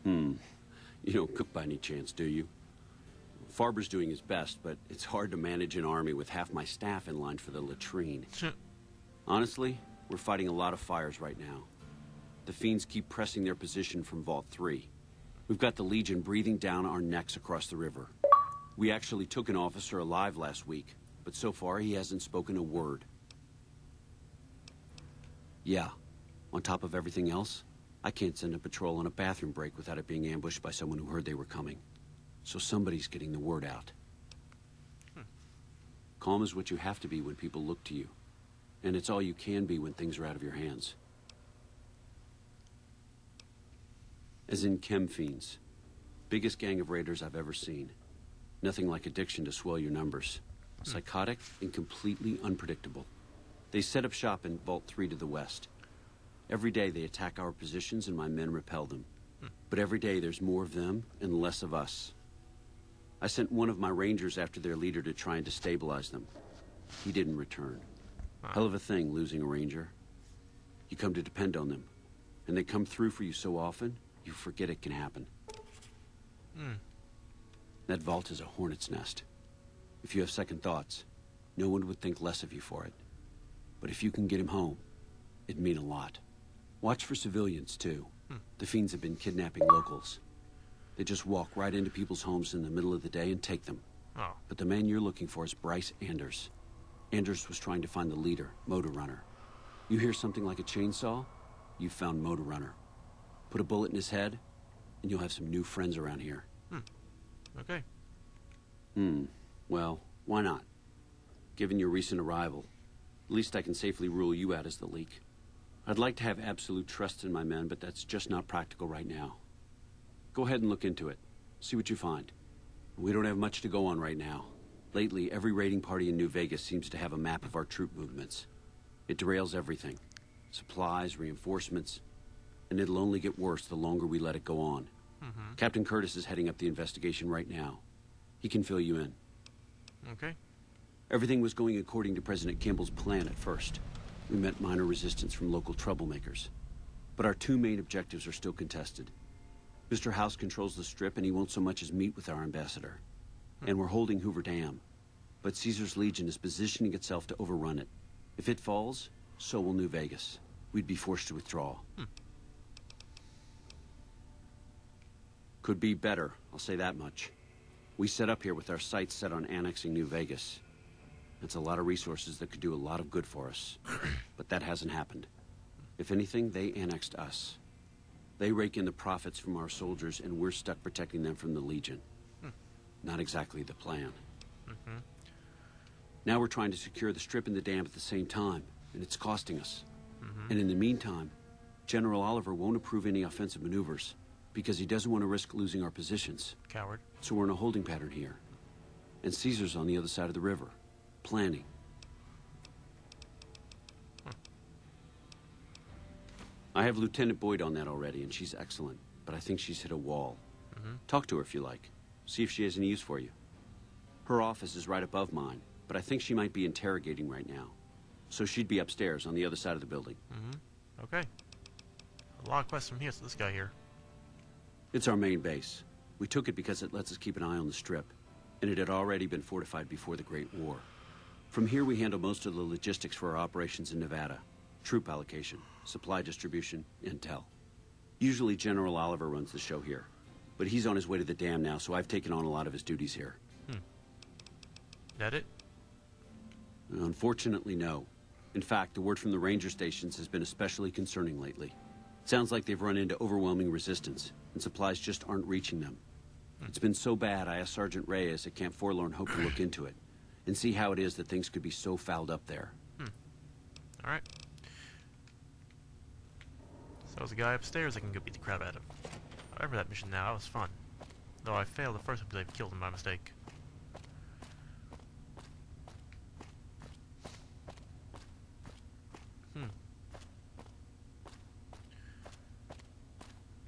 Hmm. You don't cook by any chance, do you? Farber's doing his best, but it's hard to manage an army with half my staff in line for the latrine. Honestly, we're fighting a lot of fires right now. The fiends keep pressing their position from Vault 3. We've got the Legion breathing down our necks across the river. We actually took an officer alive last week, but so far he hasn't spoken a word. Yeah, on top of everything else, I can't send a patrol on a bathroom break without it being ambushed by someone who heard they were coming. So somebody's getting the word out. Calm is what you have to be when people look to you. And it's all you can be when things are out of your hands. As in chem fiends. Biggest gang of raiders I've ever seen. Nothing like addiction to swell your numbers. Psychotic and completely unpredictable. They set up shop in Vault 3 to the west. Every day they attack our positions and my men repel them. But every day there's more of them and less of us. I sent one of my rangers after their leader to try and destabilize them. He didn't return. Hell of a thing, losing a ranger. You come to depend on them. And they come through for you so often, you forget it can happen. That vault is a hornet's nest. If you have second thoughts, no one would think less of you for it. But if you can get him home, it'd mean a lot. Watch for civilians, too. The fiends have been kidnapping locals. They just walk right into people's homes in the middle of the day and take them. But the man you're looking for is Bryce Anders. Anders was trying to find the leader, Motor Runner. You hear something like a chainsaw, you've found Motor Runner. Put a bullet in his head, and you'll have some new friends around here. Okay. Well, why not? Given your recent arrival, at least I can safely rule you out as the leak. I'd like to have absolute trust in my men, but that's just not practical right now. Go ahead and look into it. See what you find. We don't have much to go on right now. Lately, every raiding party in New Vegas seems to have a map of our troop movements. It derails everything. Supplies, reinforcements. And it'll only get worse the longer we let it go on. Captain Curtis is heading up the investigation right now. He can fill you in. Okay. Everything was going according to President Kimball's plan at first. We met minor resistance from local troublemakers. But our two main objectives are still contested. Mr. House controls the Strip, and he won't so much as meet with our ambassador. And we're holding Hoover Dam. But Caesar's Legion is positioning itself to overrun it. If it falls, so will New Vegas. We'd be forced to withdraw. Could be better, I'll say that much. We set up here with our sights set on annexing New Vegas. That's a lot of resources that could do a lot of good for us. But that hasn't happened. If anything, they annexed us. They rake in the profits from our soldiers, and we're stuck protecting them from the Legion. Not exactly the plan. Now we're trying to secure the Strip and the dam at the same time, and it's costing us. And in the meantime, General Oliver won't approve any offensive maneuvers, because he doesn't want to risk losing our positions. Coward. So we're in a holding pattern here. And Caesar's on the other side of the river, planning. I have Lieutenant Boyd on that already, and she's excellent, but I think she's hit a wall. Talk to her if you like. See if she has any use for you. Her office is right above mine, but I think she might be interrogating right now. So she'd be upstairs on the other side of the building. Okay. A lot of quests from here, so this guy here. It's our main base. We took it because it lets us keep an eye on the Strip, and it had already been fortified before the Great War. From here we handle most of the logistics for our operations in Nevada. Troop allocation, supply distribution, intel. Usually General Oliver runs the show here, but he's on his way to the dam now, so I've taken on a lot of his duties here. That it? Unfortunately, no. In fact, the word from the ranger stations has been especially concerning lately. Sounds like they've run into overwhelming resistance, and supplies just aren't reaching them. It's been so bad, I asked Sergeant Reyes at Camp Forlorn Hope to look into it, and see how it is that things could be so fouled up there. Alright. So there's a guy upstairs I can go beat the crap out of. I remember that mission now, that was fun. Though I failed the first one because I killed him by mistake.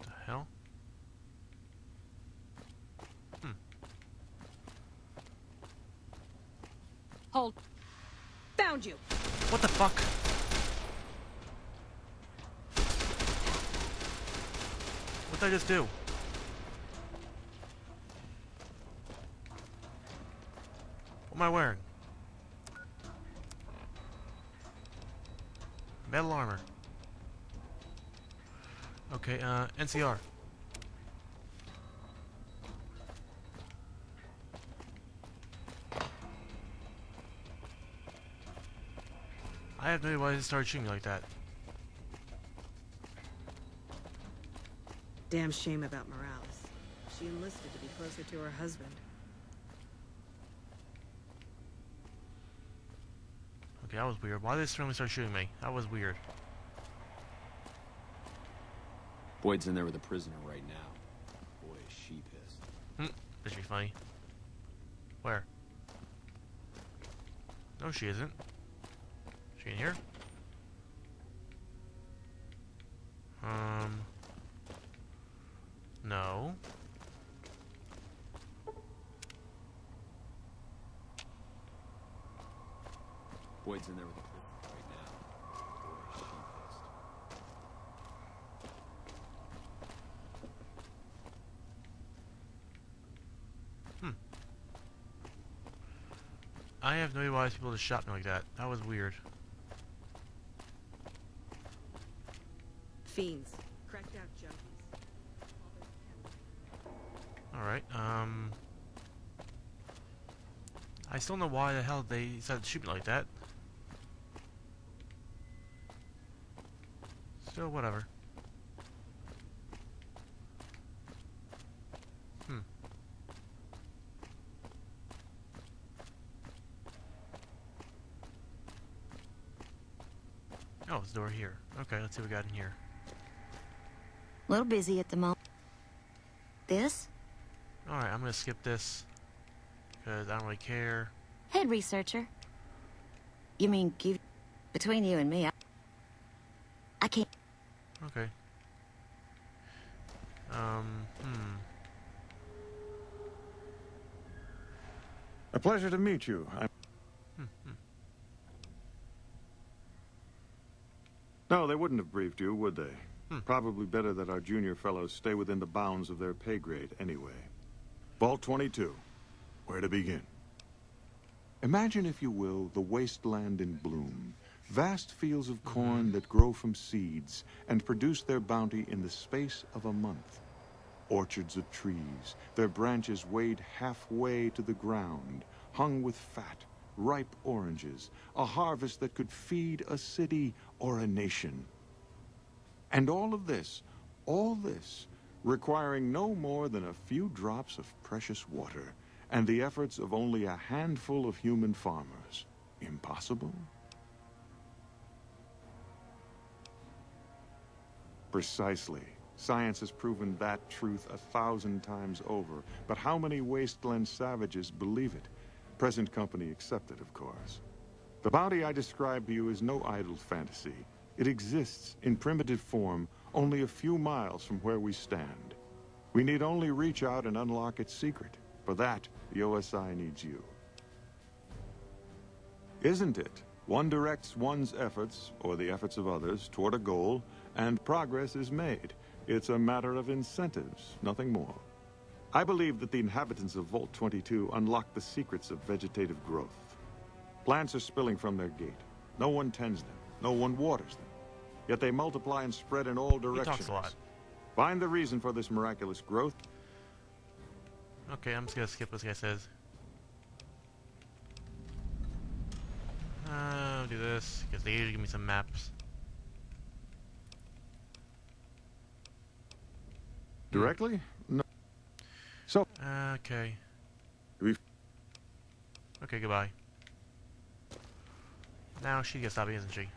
The hell? Hold. Found you. What the fuck? What did I just do? am I wearing? Metal armor. Okay, NCR. I have no idea why they started shooting me like that. Damn shame about Morales. She enlisted to be closer to her husband. Okay, that was weird. Why did they suddenly start shooting me? That was weird. Boyd's in there with a prisoner right now. Boy, is she pissed. This should be funny. Where? No, she isn't. Is she in here? No. Boyd's in there with a prisoner right now. Boy, is she pissed. I have no idea why people just shot me like that. That was weird. Fiends. Cracked out junkies. Alright, I still don't know why the hell they decided to shoot me like that. Still, whatever. Oh, it's a door here. Okay, let's see what we got in here. A little busy at the moment. This? Alright, I'm gonna skip this. Because I don't really care. Head researcher. You mean, between you and me, I can't... Okay. A pleasure to meet you. No, they wouldn't have briefed you, would they? Probably better that our junior fellows stay within the bounds of their pay grade anyway. Vault 22. Where to begin? Imagine, if you will, the wasteland in bloom. Vast fields of corn that grow from seeds and produce their bounty in the space of a month. Orchards of trees, their branches weighed halfway to the ground, hung with fat, ripe oranges, a harvest that could feed a city or a nation. And all this, requiring no more than a few drops of precious water and the efforts of only a handful of human farmers. Impossible? Precisely. Science has proven that truth 1,000 times over. But how many wasteland savages believe it? Present company accepted, of course. The bounty I describe to you is no idle fantasy. It exists in primitive form only a few miles from where we stand. We need only reach out and unlock its secret. For that, the OSI needs you. Isn't it? One directs one's efforts, or the efforts of others, toward a goal, and progress is made. It's a matter of incentives, nothing more. I believe that the inhabitants of Vault 22 unlock the secrets of vegetative growth. Plants are spilling from their gate. No one tends them. No one waters them. Yet they multiply and spread in all directions. He talks a lot. Find the reason for this miraculous growth. Okay, I'm just gonna skip what this guy says. I'll do this, because they usually give me some maps. Directly? No. So... Okay. Okay, goodbye. Now she gets stopping, isn't she?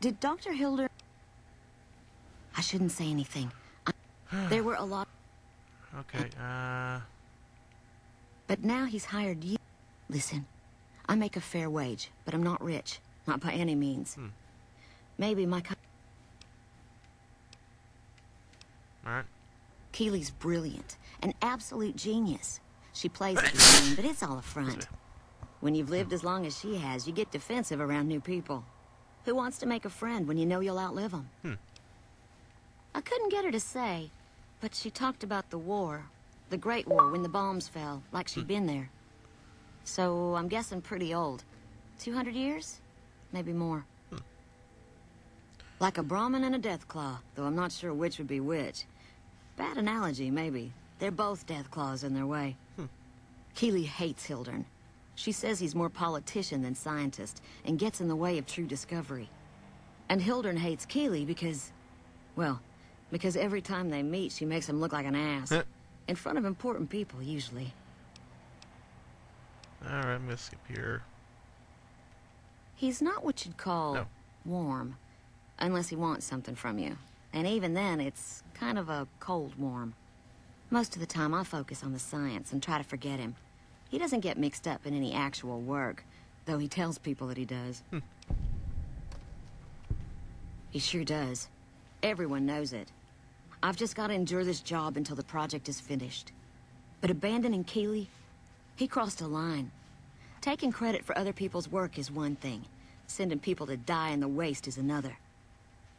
Did Dr. Hilder... I shouldn't say anything. There were a lot... Okay, But now he's hired you. Listen, I make a fair wage, but I'm not rich. Not by any means. Maybe my... Alright. Keely's brilliant. An absolute genius. She plays at the game, but it's all a front. When you've lived as long as she has, you get defensive around new people. Who wants to make a friend when you know you'll outlive them? I couldn't get her to say, but she talked about the war. The Great War, when the bombs fell, like she'd been there. So I'm guessing pretty old. 200 years? Maybe more. Like a Brahmin and a Deathclaw, though I'm not sure which would be which. Bad analogy, maybe. They're both Deathclaws in their way. Keeley hates Hildern. She says he's more politician than scientist, and gets in the way of true discovery. And Hildern hates Keeley because... well, because every time they meet, she makes him look like an ass. In front of important people, usually. Alright, I'm gonna skip here. He's not what you'd call warm, unless he wants something from you. And even then, it's kind of a cold warm. Most of the time, I focus on the science and try to forget him. He doesn't get mixed up in any actual work, though he tells people that he does. He sure does. Everyone knows it. I've just got to endure this job until the project is finished. But abandoning Keeley, he crossed a line. Taking credit for other people's work is one thing. Sending people to die in the waste is another.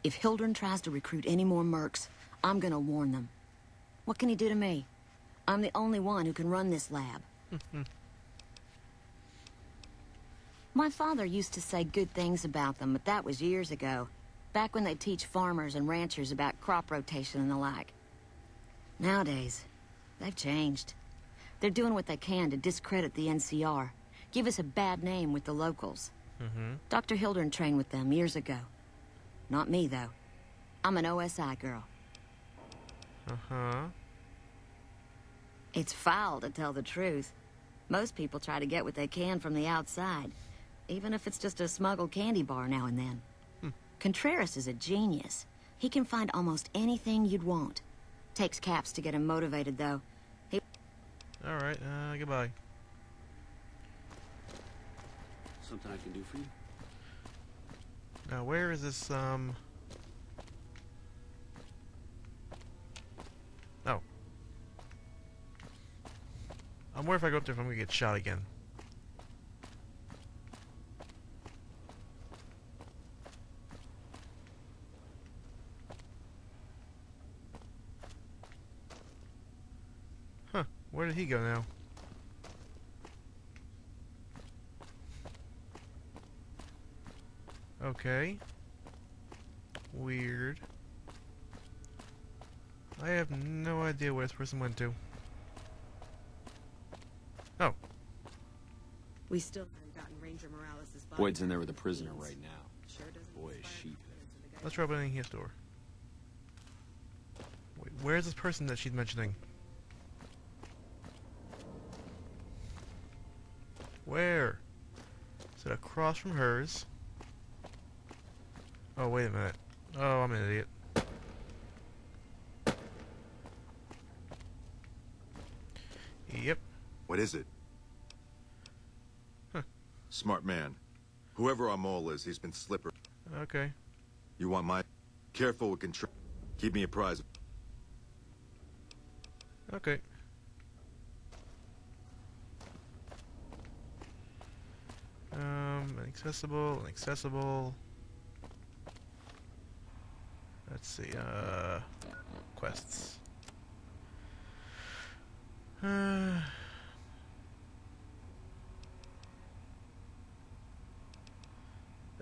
If Hildern tries to recruit any more mercs, I'm gonna warn them. What can he do to me? I'm the only one who can run this lab. My father used to say good things about them, but that was years ago. Back when they'd teach farmers and ranchers about crop rotation and the like. Nowadays, they've changed. They're doing what they can to discredit the NCR. Give us a bad name with the locals. Dr. Hildern trained with them years ago. Not me, though. I'm an OSI girl. It's foul to tell the truth. Most people try to get what they can from the outside, even if it's just a smuggled candy bar now and then. Contreras is a genius. He can find almost anything you'd want. Takes caps to get him motivated, though. Alright, goodbye. Something I can do for you? Now, where is this, Oh. I'm worried if I go up there if I'm gonna get shot again. Huh, where did he go now? Okay. Weird. I have no idea where this person went to. Oh. We still haven't gotten Ranger Morales' body. Boyd's in there with a prisoner right now. Sure doesn't Boy, is inspire she confidence in the guy. Let's try opening his door. Wait, where's this person that she's mentioning? Where? Is it across from hers? Oh, wait a minute. Oh, I'm an idiot. Yep. What is it? Huh. Smart man. Whoever our mole is, he's been slippery. Okay. You want my... Careful with control. Keep me apprised. Okay. Inaccessible, inaccessible. Let's see, quests.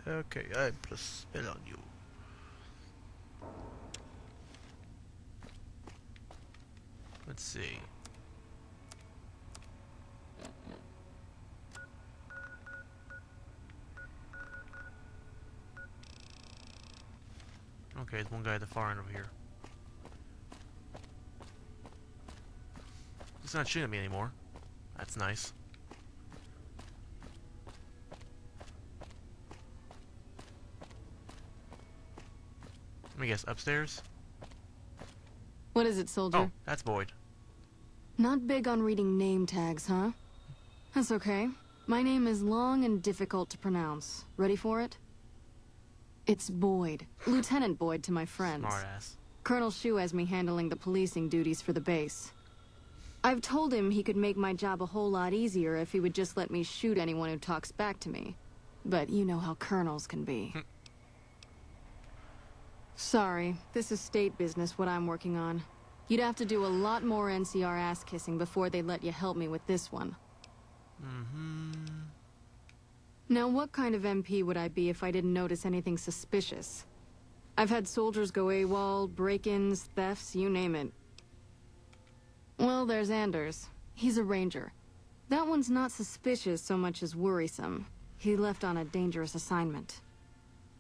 Okay, I put a spell on you. Let's see. Okay, there's one guy at the far end over here. He's not shooting at me anymore. That's nice. Let me guess, upstairs? What is it, soldier? Oh, that's Boyd. Not big on reading name tags, huh? That's okay. My name is long and difficult to pronounce. Ready for it? It's Boyd. Lieutenant Boyd to my friends. Smartass. Colonel Shu has me handling the policing duties for the base. I've told him he could make my job a whole lot easier if he would just let me shoot anyone who talks back to me. But you know how colonels can be. Sorry, this is state business, what I'm working on. You'd have to do a lot more NCR ass-kissing before they'd let you help me with this one. Now, what kind of MP would I be if I didn't notice anything suspicious? I've had soldiers go AWOL, break-ins, thefts, you name it. Well, there's Anders. He's a ranger. That one's not suspicious so much as worrisome. He left on a dangerous assignment.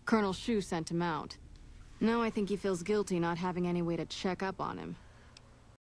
Colonel Shu sent him out. Now I think he feels guilty not having any way to check up on him.